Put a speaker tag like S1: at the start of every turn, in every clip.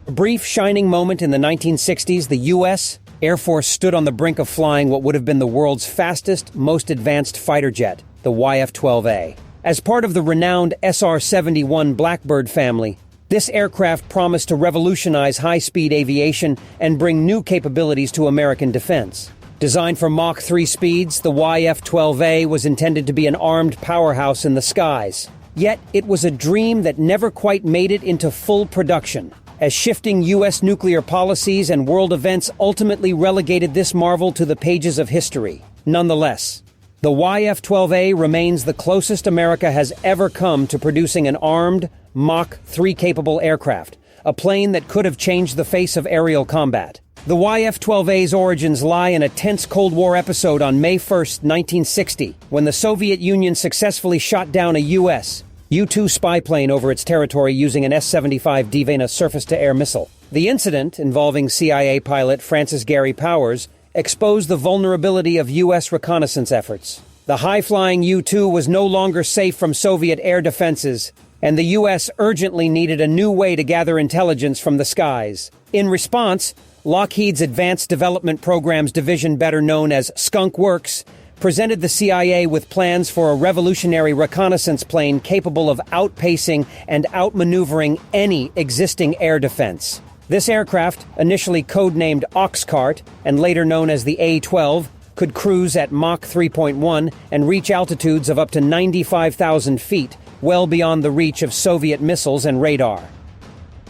S1: A brief shining moment in the 1960s, the U.S. Air Force stood on the brink of flying what would have been the world's fastest, most advanced fighter jet, the YF-12A. As part of the renowned SR-71 Blackbird family, this aircraft promised to revolutionize high-speed aviation and bring new capabilities to American defense. Designed for Mach 3 speeds, the YF-12A was intended to be an armed powerhouse in the skies. Yet, it was a dream that never quite made it into full production, as shifting U.S. nuclear policies and world events ultimately relegated this marvel to the pages of history. Nonetheless, the YF-12A remains the closest America has ever come to producing an armed, Mach 3-capable aircraft, a plane that could have changed the face of aerial combat. The YF-12A's origins lie in a tense Cold War episode on May 1, 1960, when the Soviet Union successfully shot down a U.S. U-2 spy plane over its territory using an S-75 Dvina surface-to-air missile. The incident, involving CIA pilot Francis Gary Powers, exposed the vulnerability of U.S. reconnaissance efforts. The high-flying U-2 was no longer safe from Soviet air defenses, and the U.S. urgently needed a new way to gather intelligence from the skies. In response, Lockheed's Advanced Development Programs Division, better known as Skunk Works, presented the CIA with plans for a revolutionary reconnaissance plane capable of outpacing and outmaneuvering any existing air defense. This aircraft, initially codenamed Oxcart and later known as the A-12, could cruise at Mach 3.1 and reach altitudes of up to 95,000 feet, well beyond the reach of Soviet missiles and radar.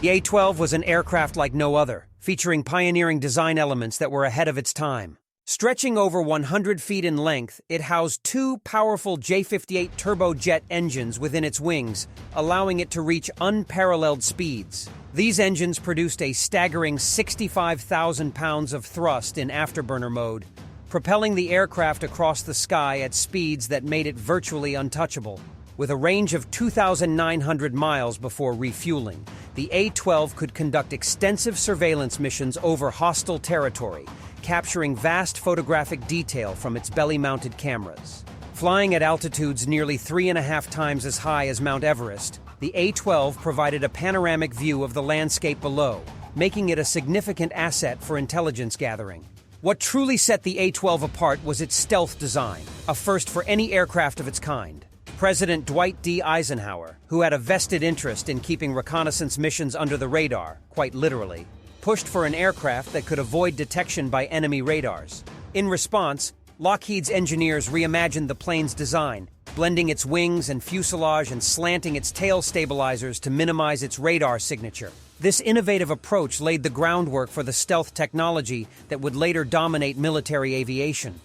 S1: The A-12 was an aircraft like no other, featuring pioneering design elements that were ahead of its time. Stretching over 100 feet in length, it housed two powerful J-58 turbojet engines within its wings, allowing it to reach unparalleled speeds. These engines produced a staggering 65,000 pounds of thrust in afterburner mode, propelling the aircraft across the sky at speeds that made it virtually untouchable. With a range of 2,900 miles before refueling, the A-12 could conduct extensive surveillance missions over hostile territory, capturing vast photographic detail from its belly-mounted cameras. Flying at altitudes nearly 3.5 times as high as Mount Everest, the A-12 provided a panoramic view of the landscape below, making it a significant asset for intelligence gathering. What truly set the A-12 apart was its stealth design, a first for any aircraft of its kind. President Dwight D. Eisenhower, who had a vested interest in keeping reconnaissance missions under the radar, quite literally, pushed for an aircraft that could avoid detection by enemy radars. In response, Lockheed's engineers reimagined the plane's design, blending its wings and fuselage and slanting its tail stabilizers to minimize its radar signature. This innovative approach laid the groundwork for the stealth technology that would later dominate military aviation.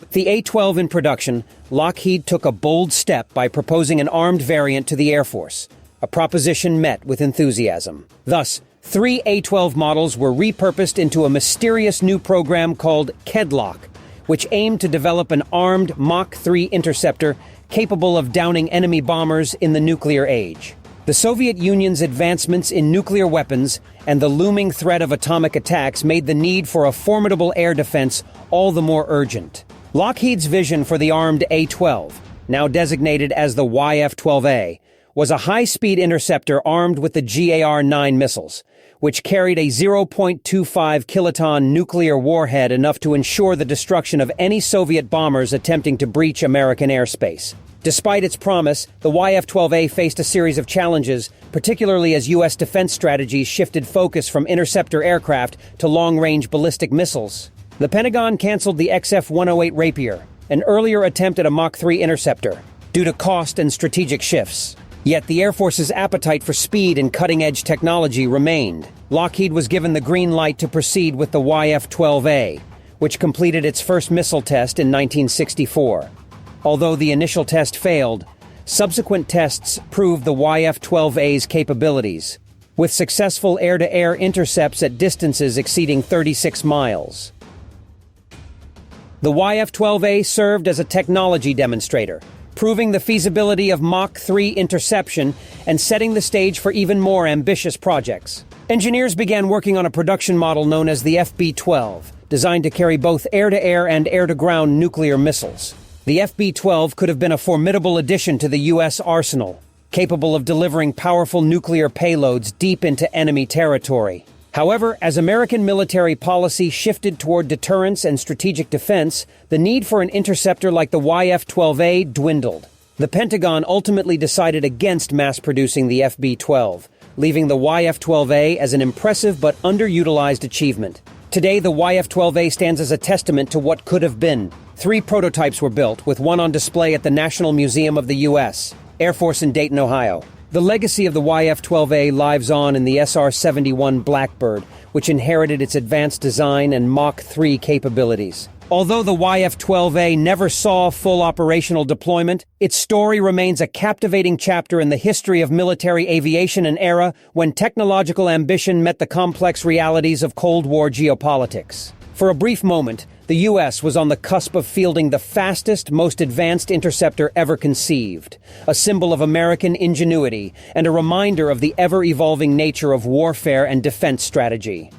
S1: With the A-12 in production, Lockheed took a bold step by proposing an armed variant to the Air Force, a proposition met with enthusiasm. Thus, 3 A-12 models were repurposed into a mysterious new program called KEDLOC, which aimed to develop an armed Mach 3 interceptor capable of downing enemy bombers in the nuclear age. The Soviet Union's advancements in nuclear weapons and the looming threat of atomic attacks made the need for a formidable air defense all the more urgent. Lockheed's vision for the armed A-12, now designated as the YF-12A, was a high-speed interceptor armed with the GAR-9 missiles, which carried a 0.25 kiloton nuclear warhead enough to ensure the destruction of any Soviet bombers attempting to breach American airspace. Despite its promise, the YF-12A faced a series of challenges, particularly as U.S. defense strategies shifted focus from interceptor aircraft to long-range ballistic missiles. The Pentagon canceled the XF-108 Rapier, an earlier attempt at a Mach 3 interceptor, due to cost and strategic shifts. Yet the Air Force's appetite for speed and cutting-edge technology remained. Lockheed was given the green light to proceed with the YF-12A, which completed its first missile test in 1964. Although the initial test failed, subsequent tests proved the YF-12A's capabilities, with successful air-to-air intercepts at distances exceeding 36 miles. The YF-12A served as a technology demonstrator, proving the feasibility of Mach 3 interception and setting the stage for even more ambitious projects. Engineers began working on a production model known as the FB-12, designed to carry both air-to-air and air-to-ground nuclear missiles. The FB-12 could have been a formidable addition to the U.S. arsenal, capable of delivering powerful nuclear payloads deep into enemy territory. However, as American military policy shifted toward deterrence and strategic defense, the need for an interceptor like the YF-12A dwindled. The Pentagon ultimately decided against mass-producing the FB-12, leaving the YF-12A as an impressive but underutilized achievement. Today, the YF-12A stands as a testament to what could have been. 3 prototypes were built, with one on display at the National Museum of the U.S. Air Force in Dayton, Ohio. The legacy of the YF-12A lives on in the SR-71 Blackbird, which inherited its advanced design and Mach 3 capabilities. Although the YF-12A never saw full operational deployment, its story remains a captivating chapter in the history of military aviation, an era when technological ambition met the complex realities of Cold War geopolitics. For a brief moment, the U.S. was on the cusp of fielding the fastest, most advanced interceptor ever conceived, a symbol of American ingenuity and a reminder of the ever-evolving nature of warfare and defense strategy.